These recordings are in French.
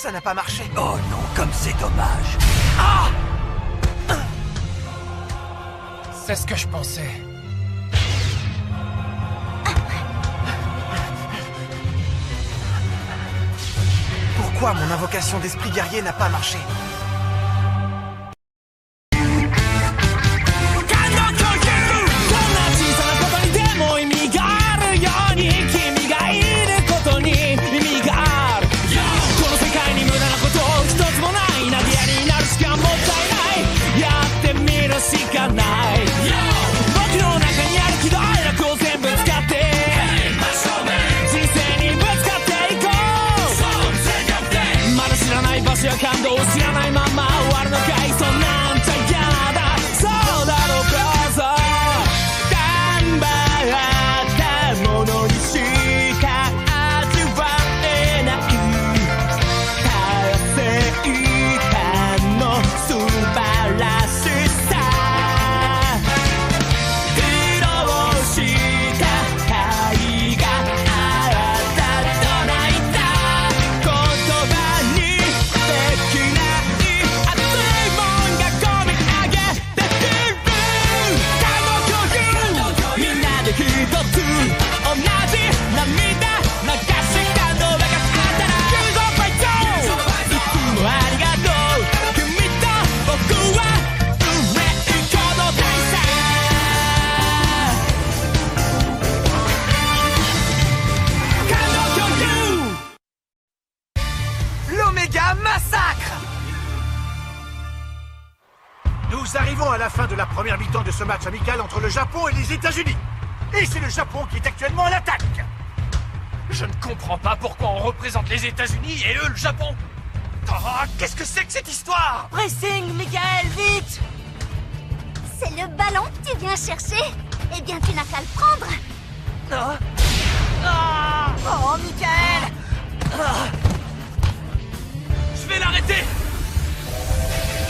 ça n'a pas marché. Oh non, comme c'est dommage. Ah! C'est ce que je pensais. Pourquoi mon invocation d'esprit guerrier n'a pas marché? Nous arrivons à la fin de la première mi-temps de ce match amical entre le Japon et les États-Unis. Et c'est le Japon qui est actuellement à l'attaque. Je ne comprends pas pourquoi on représente les États-Unis et eux le Japon. Oh, qu'est-ce que c'est que cette histoire? Pressing, Michael, vite! C'est le ballon que tu viens chercher? Eh bien, tu n'as qu'à le prendre. Oh, Michael! Je vais l'arrêter.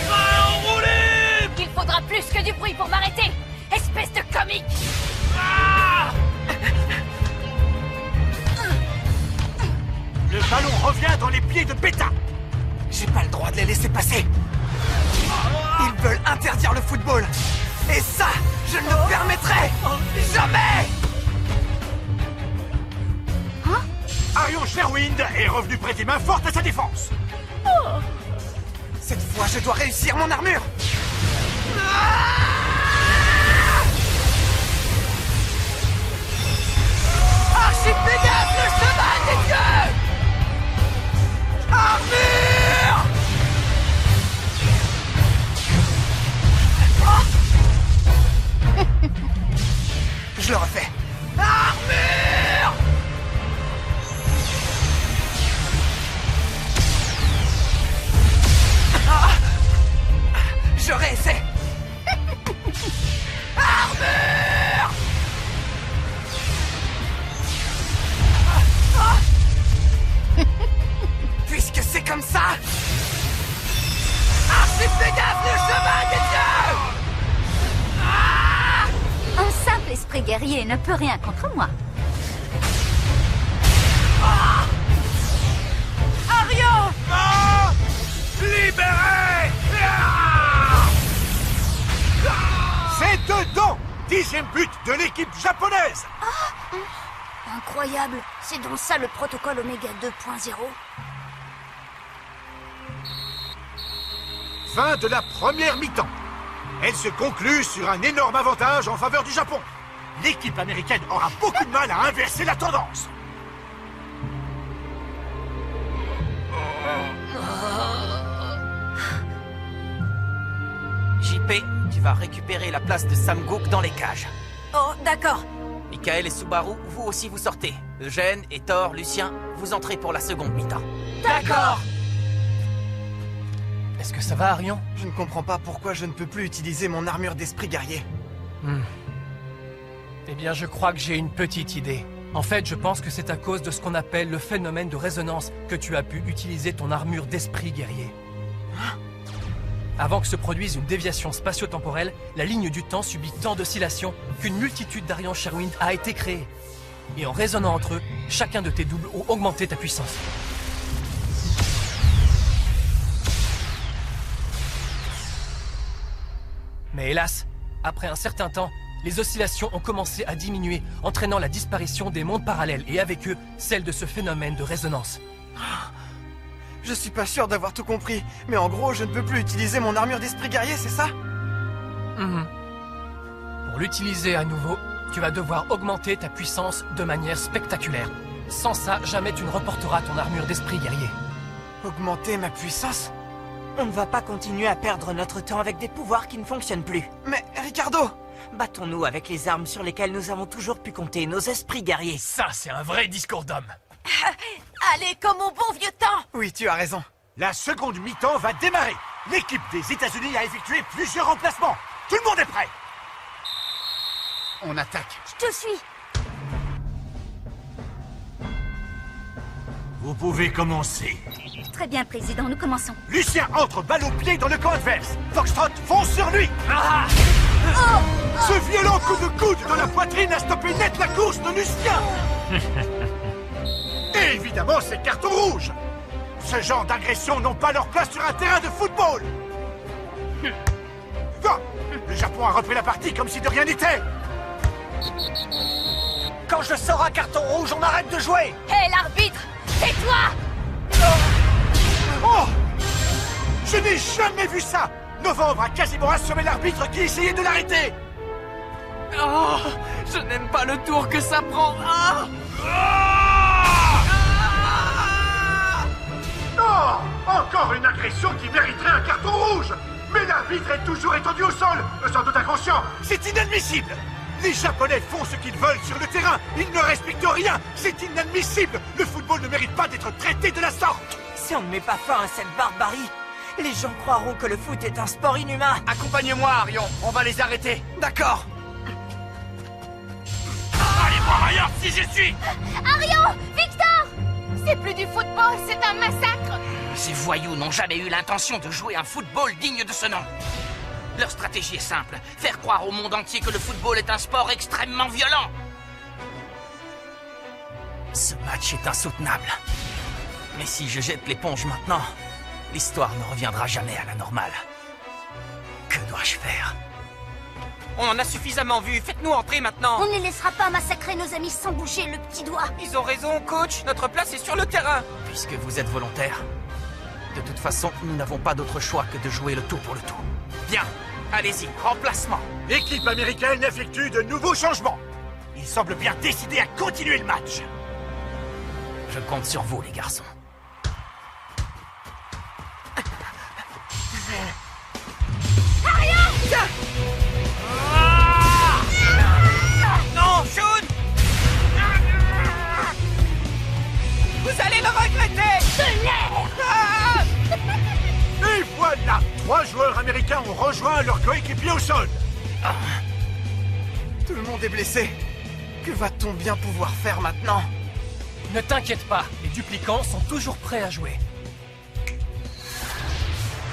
Enrouler! Il faudra plus que du bruit pour m'arrêter! Espèce de comique! Le ballon revient dans les pieds de Beta. J'ai pas le droit de les laisser passer. Ils veulent interdire le football. Et ça, je ne le permettrai jamais! Arion Sherwind est revenu prêter main forte à sa défense. Cette fois, je dois réussir mon armure. Archipégase, le cheval des dieux! Armure! Je le refais. Armure! Je réessaie. Armure! Puisque c'est comme ça, Archipégase, le cheval des dieux! Un simple esprit guerrier ne peut rien contre moi. Arion! Libéré! C'est dedans! 10e but de l'équipe japonaise! Incroyable. C'est donc ça le protocole Oméga 2.0. Fin de la première mi-temps. Elle se conclut sur un énorme avantage en faveur du Japon. L'équipe américaine aura beaucoup de mal à inverser la tendance. JP, tu vas récupérer la place de Sam Gook dans les cages. Oh, d'accord. Michael et Subaru, vous aussi vous sortez. Eugène, Hector, Lucien, vous entrez pour la seconde mi-temps. D'accord! Est-ce que ça va, Arion? Je ne comprends pas pourquoi je ne peux plus utiliser mon armure d'esprit guerrier. Eh bien, je crois que j'ai une petite idée. En fait, je pense que c'est à cause de ce qu'on appelle le phénomène de résonance que tu as pu utiliser ton armure d'esprit guerrier. Avant que se produise une déviation spatio-temporelle, la ligne du temps subit tant d'oscillations qu'une multitude d'Arion Sherwind a été créée. Et en résonnant entre eux, chacun de tes doubles ont augmenté ta puissance. Mais hélas, après un certain temps, les oscillations ont commencé à diminuer, entraînant la disparition des mondes parallèles et avec eux, celle de ce phénomène de résonance. Je suis pas sûr d'avoir tout compris, mais en gros, je ne peux plus utiliser mon armure d'esprit guerrier, c'est ça? Pour l'utiliser à nouveau, tu vas devoir augmenter ta puissance de manière spectaculaire. Sans ça, jamais tu ne reporteras ton armure d'esprit guerrier. Augmenter ma puissance? On ne va pas continuer à perdre notre temps avec des pouvoirs qui ne fonctionnent plus. Mais, Ricardo! Battons-nous avec les armes sur lesquelles nous avons toujours pu compter, nos esprits guerriers. Ça, c'est un vrai discours d'homme. Allez, comme au bon vieux temps! Oui, tu as raison. La seconde mi-temps va démarrer. L'équipe des États-Unis a effectué plusieurs remplacements. Tout le monde est prêt. On attaque. Je te suis. Vous pouvez commencer. Très bien, Président, nous commençons. Lucien entre balle au pied dans le camp adverse. Foxtrot fonce sur lui. Ce violent coup de coude dans la poitrine a stoppé net la course de Lucien. Et évidemment, c'est carton rouge. Ce genre d'agressions n'ont pas leur place sur un terrain de football. Ah, le Japon a repris la partie comme si de rien n'était. Quand je sors un carton rouge, on arrête de jouer. Hé, l'arbitre! Tais-toi! Oh! Je n'ai jamais vu ça. Novembre a quasiment assommé l'arbitre qui essayait de l'arrêter. Oh, je n'aime pas le tour que ça prend. Ah! Oh! Encore une agression qui mériterait un carton rouge. Mais l'arbitre est toujours étendu au sol, sans doute inconscient. C'est inadmissible. Les Japonais font ce qu'ils veulent sur le terrain. Ils ne respectent rien. C'est inadmissible. Le football ne mérite pas d'être traité de la sorte. Si on ne met pas fin à cette barbarie, les gens croiront que le foot est un sport inhumain. Accompagne-moi, Arion. On va les arrêter. D'accord. Allez voir ailleurs si j'y suis. Arion! Victor! C'est plus du football, c'est un massacre! Ces voyous n'ont jamais eu l'intention de jouer un football digne de ce nom. Leur stratégie est simple, faire croire au monde entier que le football est un sport extrêmement violent. Ce match est insoutenable. Mais si je jette l'éponge maintenant, l'histoire ne reviendra jamais à la normale. Que dois-je faire? On en a suffisamment vu, faites-nous entrer maintenant. On ne laissera pas massacrer nos amis sans bouger le petit doigt. Ils ont raison, coach, notre place est sur le terrain. Puisque vous êtes volontaire, de toute façon, nous n'avons pas d'autre choix que de jouer le tout pour le tout. Bien, allez-y, remplacement. L'équipe américaine effectue de nouveaux changements. Ils semblent bien décidés à continuer le match. Je compte sur vous, les garçons. Non, Shun! Vous allez le regretter! Et voilà! 3 joueurs américains ont rejoint leur coéquipier au sol. Tout le monde est blessé. Que va-t-on bien pouvoir faire maintenant? Ne t'inquiète pas, les duplicants sont toujours prêts à jouer.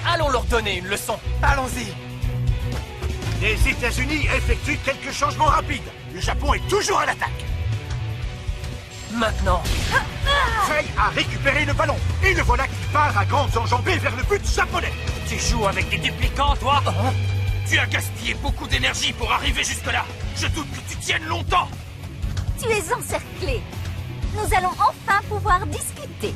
Allons leur donner une leçon. Allons-y. Les États-Unis effectuent quelques changements rapides. Le Japon est toujours à l'attaque. Maintenant. Faye a récupéré le ballon. Et le voilà qui part à grandes enjambées vers le but japonais. Tu joues avec des duplicants, toi? Tu as gaspillé beaucoup d'énergie pour arriver jusque-là. Je doute que tu tiennes longtemps. Tu es encerclé. Nous allons enfin pouvoir discuter.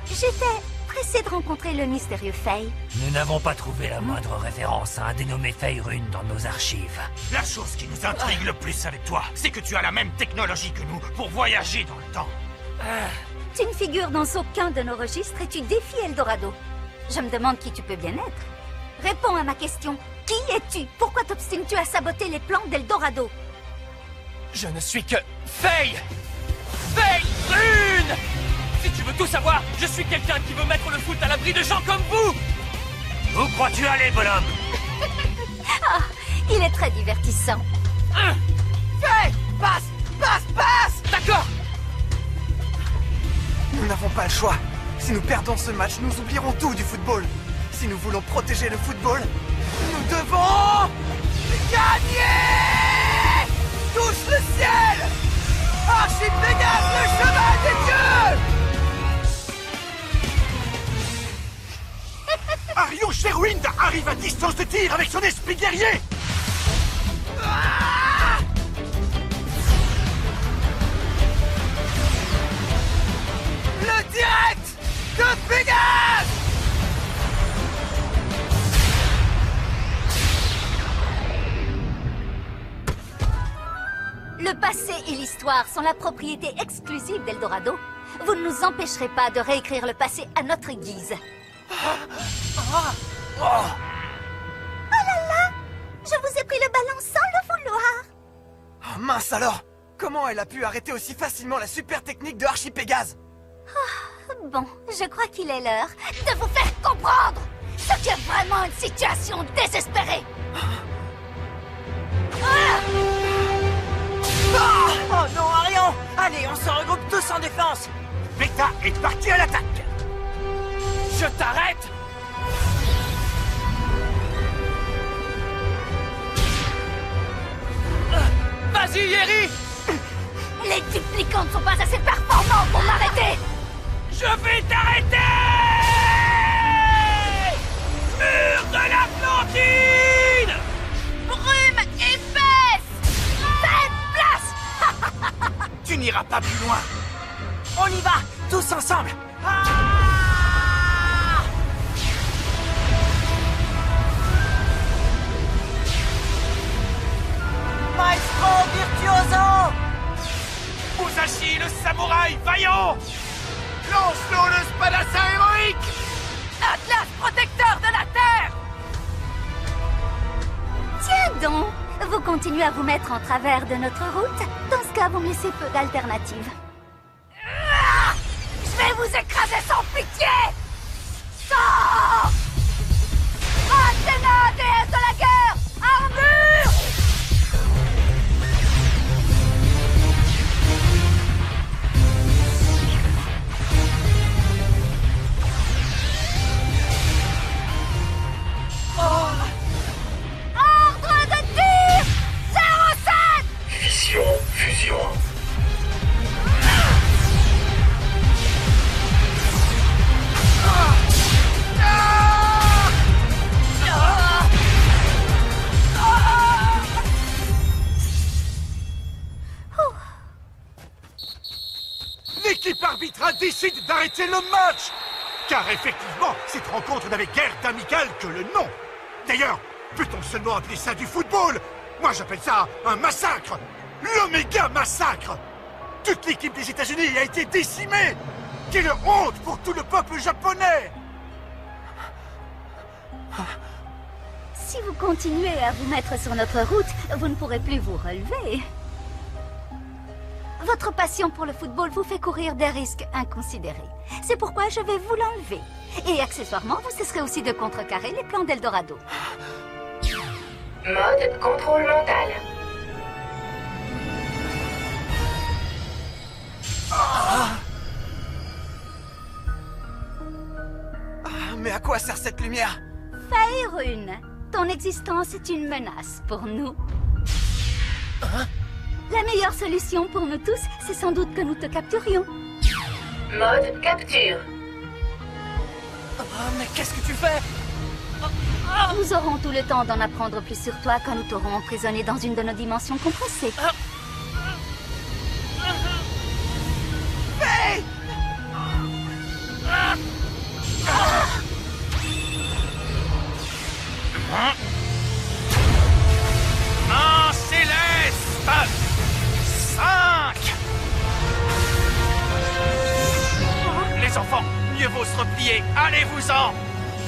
J'étais pressée de rencontrer le mystérieux Faye. Nous n'avons pas trouvé la moindre référence à un dénommé Faerun dans nos archives. La chose qui nous intrigue le plus avec toi, c'est que tu as la même technologie que nous pour voyager dans le temps. Tu ne figures dans aucun de nos registres et tu défies Eldorado. Je me demande qui tu peux bien être. Réponds à ma question. Qui es-tu? Pourquoi t'obstines-tu à saboter les plans d'Eldorado? Je ne suis que... Faye! Faerun! Si tu veux tout savoir, je suis quelqu'un qui veut mettre le foot à l'abri de gens comme vous! Où crois-tu aller, bonhomme? Ah, il est très divertissant. Faye! Passe! Passe! Passe! D'accord! Nous n'avons pas le choix. Si nous perdons ce match, nous oublierons tout du football. Si nous voulons protéger le football, nous devons... gagner! Touche le ciel! Archipégase, le cheval des dieux! Arion Sherwind arrive à distance de tir avec son esprit guerrier! Le direct de Pégase! Le passé et l'histoire sont la propriété exclusive d'Eldorado. Vous ne nous empêcherez pas de réécrire le passé à notre guise. Oh là là! Je vous ai pris le ballon sans le vouloir. Oh mince alors! Comment elle a pu arrêter aussi facilement la super technique de Archie Pégase? Bon, je crois qu'il est l'heure de vous faire comprendre ce qu'est vraiment une situation désespérée. Oh non, Arion! Allez, on se regroupe tous en défense! Vecta est parti à l'attaque! Je t'arrête! Vas-y, Yeri! Les duplicants ne sont pas assez performants pour m'arrêter. Je vais t'arrêter! Mur de l'Atlantide! Brume épaisse! Faites place. Tu n'iras pas plus loin! On y va, tous ensemble! Maestro virtuoso! Musashi, le samouraï vaillant! Lance-nous le spadassin héroïque! Atlas protecteur de la Terre! Tiens donc, vous continuez à vous mettre en travers de notre route. Dans ce cas, vous me laissez peu d'alternatives. Je vais vous écraser sans pitié! Sors! Athéna, déesse de la guerre! Armure! Ordre de tir 07. Fusion. L'équipe arbitrale décide d'arrêter le match! Car effectivement, cette rencontre n'avait guère d'amical que le nom. D'ailleurs, peut-on seulement appeler ça du football? Moi j'appelle ça un massacre! L'Oméga Massacre! Toute l'équipe des États-Unis a été décimée! Quelle honte pour tout le peuple japonais! Si vous continuez à vous mettre sur notre route, vous ne pourrez plus vous relever. Votre passion pour le football vous fait courir des risques inconsidérés. C'est pourquoi je vais vous l'enlever. Et accessoirement, vous cesserez aussi de contrecarrer les plans d'Eldorado. Mode contrôle mental. Mais à quoi sert cette lumière? Faerun, ton existence est une menace pour nous. La meilleure solution pour nous tous, c'est sans doute que nous te capturions. Mode capture. Mais qu'est-ce que tu fais? Nous aurons tout le temps d'en apprendre plus sur toi quand nous t'aurons emprisonné dans une de nos dimensions compressées. Hey! Un céleste 5. Les enfants, mieux vaut se replier. Allez-vous-en.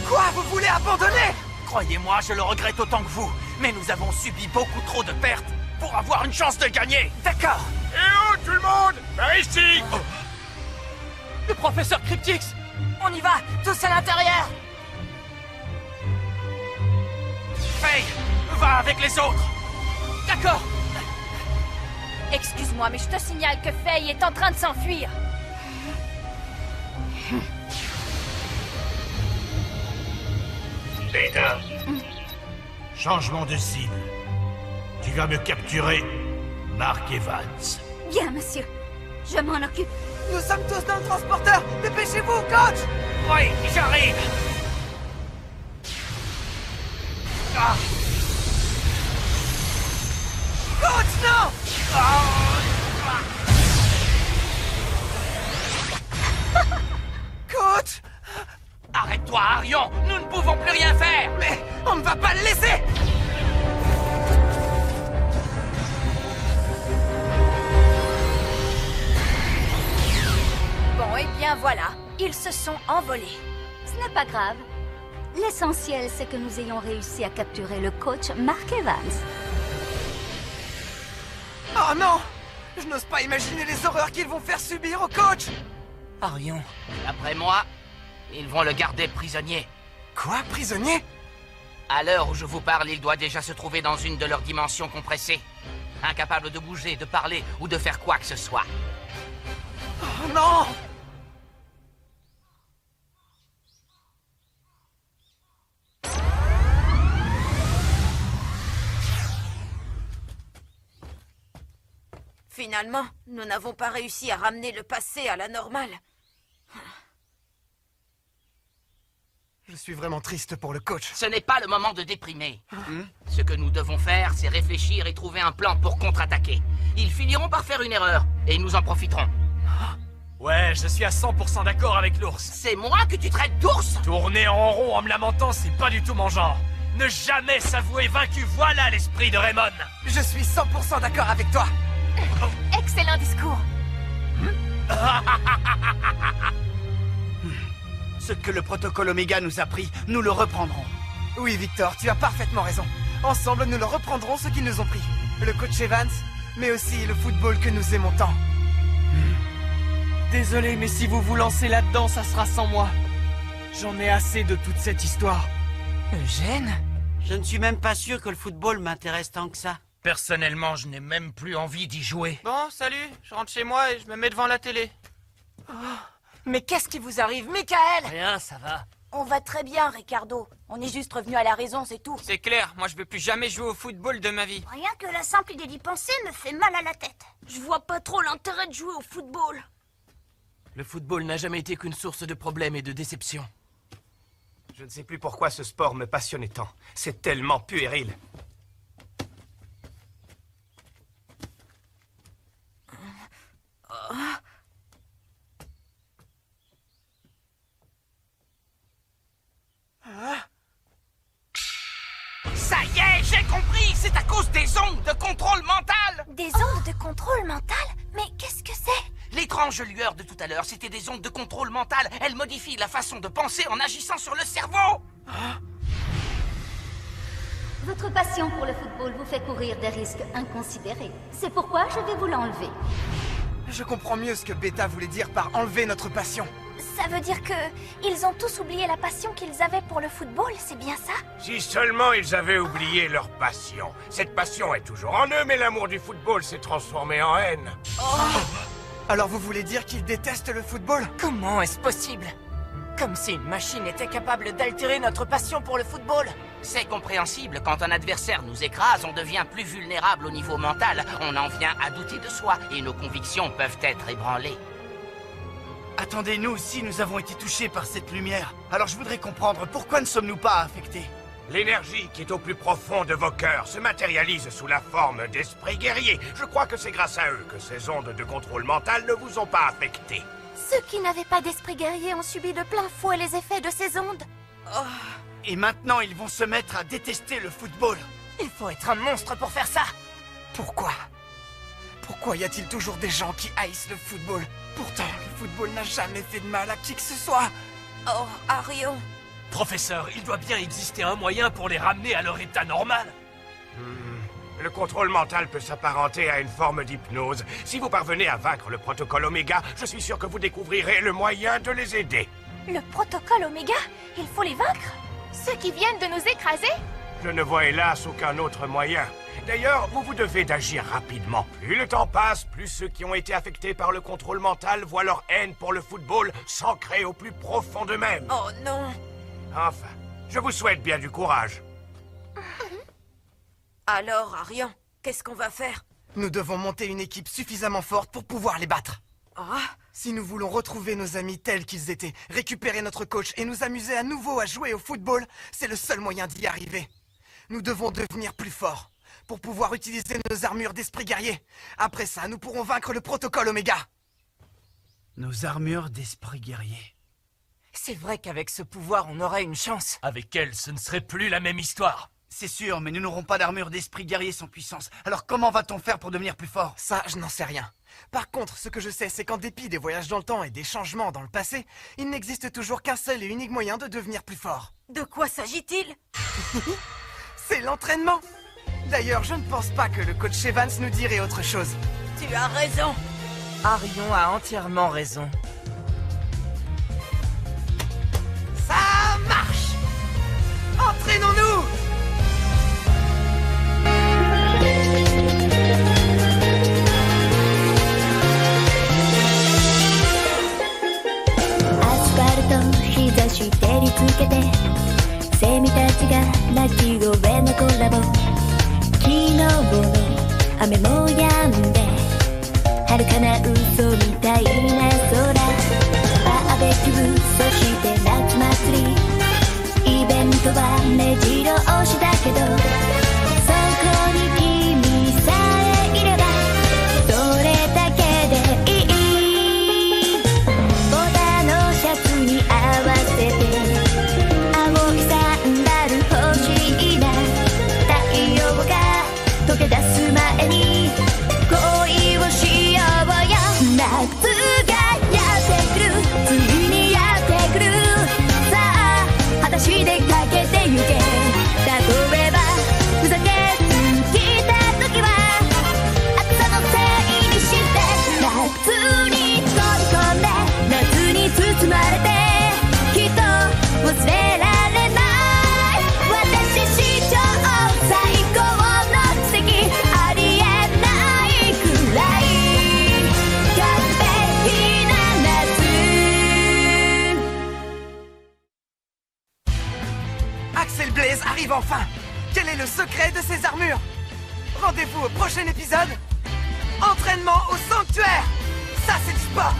Quoi? Vous voulez abandonner? Croyez-moi, je le regrette autant que vous. Mais nous avons subi beaucoup trop de pertes pour avoir une chance de gagner. D'accord. Et où tout le monde? Par ici! Le professeur Cryptix! On y va, tous à l'intérieur! Faye, va avec les autres. D'accord! Excuse-moi, mais je te signale que Faye est en train de s'enfuir. Beta. Changement de cible. Tu vas me capturer, Mark Evans. Bien, monsieur. Je m'en occupe. Nous sommes tous dans le transporteur. Dépêchez-vous, coach! Oui, j'arrive. toi, Arion! Nous ne pouvons plus rien faire! Mais on ne va pas le laisser! Bon, et bien voilà. Ils se sont envolés. Ce n'est pas grave. L'essentiel, c'est que nous ayons réussi à capturer le coach Mark Evans. Oh non! Je n'ose pas imaginer les horreurs qu'ils vont faire subir au coach! Arion, après moi, ils vont le garder prisonnier. Quoi, prisonnier? À l'heure où je vous parle, il doit déjà se trouver dans une de leurs dimensions compressées. Incapable de bouger, de parler ou de faire quoi que ce soit. Oh non! Finalement, nous n'avons pas réussi à ramener le passé à la normale. Je suis vraiment triste pour le coach. Ce n'est pas le moment de déprimer. Ce que nous devons faire, c'est réfléchir et trouver un plan pour contre-attaquer. Ils finiront par faire une erreur, et nous en profiterons. Ouais, je suis à 100% d'accord avec l'ours. C'est moi que tu traites d'ours? Tourner en rond en me lamentant, c'est pas du tout mon genre. Ne jamais s'avouer vaincu, voilà l'esprit de Raymond. Je suis 100% d'accord avec toi. Excellent discours. Ce que le protocole Oméga nous a pris, nous le reprendrons. Oui, Victor, tu as parfaitement raison. Ensemble, nous leur reprendrons ce qu'ils nous ont pris. Le coach Evans, mais aussi le football que nous aimons tant. Désolé, mais si vous vous lancez là-dedans, ça sera sans moi. J'en ai assez de toute cette histoire. Eugène? Je ne suis même pas sûr que le football m'intéresse tant que ça. Personnellement, je n'ai même plus envie d'y jouer. Bon, salut, je rentre chez moi et je me mets devant la télé. Mais qu'est-ce qui vous arrive, Michael? Rien, ça va. On va très bien, Ricardo. On est juste revenu à la raison, c'est tout. C'est clair, moi je veux plus jamais jouer au football de ma vie. Rien que la simple idée d'y penser me fait mal à la tête. Je vois pas trop l'intérêt de jouer au football. Le football n'a jamais été qu'une source de problèmes et de déceptions. Je ne sais plus pourquoi ce sport me passionnait tant. C'est tellement puéril. Ça y est, j'ai compris! C'est à cause des ondes de contrôle mental! Des ondes de contrôle mental? Mais qu'est-ce que c'est? L'étrange lueur de tout à l'heure, c'était des ondes de contrôle mental. Elles modifient la façon de penser en agissant sur le cerveau! Votre passion pour le football vous fait courir des risques inconsidérés. C'est pourquoi je vais vous l'enlever. Je comprends mieux ce que Beta voulait dire par enlever notre passion. Ça veut dire que ils ont tous oublié la passion qu'ils avaient pour le football, c'est bien ça? Si seulement ils avaient oublié leur passion. Cette passion est toujours en eux, mais l'amour du football s'est transformé en haine. Alors vous voulez dire qu'ils détestent le football? Comment est-ce possible? Comme si une machine était capable d'altérer notre passion pour le football. C'est compréhensible, quand un adversaire nous écrase, on devient plus vulnérable au niveau mental. On en vient à douter de soi, et nos convictions peuvent être ébranlées. Attendez, nous aussi, nous avons été touchés par cette lumière. Alors je voudrais comprendre, pourquoi ne sommes-nous pas affectés? L'énergie qui est au plus profond de vos cœurs se matérialise sous la forme d'esprits guerriers. Je crois que c'est grâce à eux que ces ondes de contrôle mental ne vous ont pas affectés. Ceux qui n'avaient pas d'esprit guerrier ont subi de plein fouet les effets de ces ondes. Et maintenant, ils vont se mettre à détester le football. Il faut être un monstre pour faire ça. Pourquoi? Pourquoi y a-t-il toujours des gens qui haïssent le football? Pourtant, le football n'a jamais fait de mal à qui que ce soit. Oh, Arion. Professeur, il doit bien exister un moyen pour les ramener à leur état normal. Le contrôle mental peut s'apparenter à une forme d'hypnose. Si vous parvenez à vaincre le protocole Oméga, je suis sûr que vous découvrirez le moyen de les aider. Le protocole Oméga? Il faut les vaincre? Ceux qui viennent de nous écraser? Je ne vois hélas aucun autre moyen. D'ailleurs, vous vous devez d'agir rapidement. Plus le temps passe, plus ceux qui ont été affectés par le contrôle mental voient leur haine pour le football s'ancrer au plus profond d'eux-mêmes. Oh non. Enfin, je vous souhaite bien du courage. Alors, Arion, qu'est-ce qu'on va faire? Nous devons monter une équipe suffisamment forte pour pouvoir les battre. Ah, Si nous voulons retrouver nos amis tels qu'ils étaient, récupérer notre coach et nous amuser à nouveau à jouer au football, c'est le seul moyen d'y arriver. Nous devons devenir plus forts, pour pouvoir utiliser nos armures d'esprit guerrier. Après ça, nous pourrons vaincre le protocole Oméga. Nos armures d'esprit guerrier. C'est vrai qu'avec ce pouvoir, on aurait une chance. Avec elle, ce ne serait plus la même histoire. C'est sûr, mais nous n'aurons pas d'armure d'esprit guerrier sans puissance. Alors comment va-t-on faire pour devenir plus fort? Ça, je n'en sais rien. Par contre, ce que je sais, c'est qu'en dépit des voyages dans le temps et des changements dans le passé, il n'existe toujours qu'un seul et unique moyen de devenir plus fort. De quoi s'agit-il? C'est l'entraînement. D'ailleurs, je ne pense pas que le coach Evans nous dirait autre chose. Tu as raison. Arion a entièrement raison. Ça marche! Entraînons-nous!アスファルト日差し照りつけてセミたちが鳴き声のコラボ昨日の雨も止んで遥かな嘘みたいな空バーベキューそして夏祭りイベントは目白押しだけどそこに君さえいればそれだけでいいボタンのシャツに合わせて青いサンダル欲しいな太陽が溶け出す前に恋をしようよ夏がやってくるついにやってくるさあ裸足で駆けてゆけ例えばふざけすぎた時は暑さのせいにして夏に飛び込んで夏に包まれてきっと忘れられない私史上最高の奇跡ありえないくらい完璧な夏Axel Blaze arrive enfin! Quel est le secret de ces armures? Rendez-vous au prochain épisode! Entraînement au sanctuaire! Ça, c'est du sport!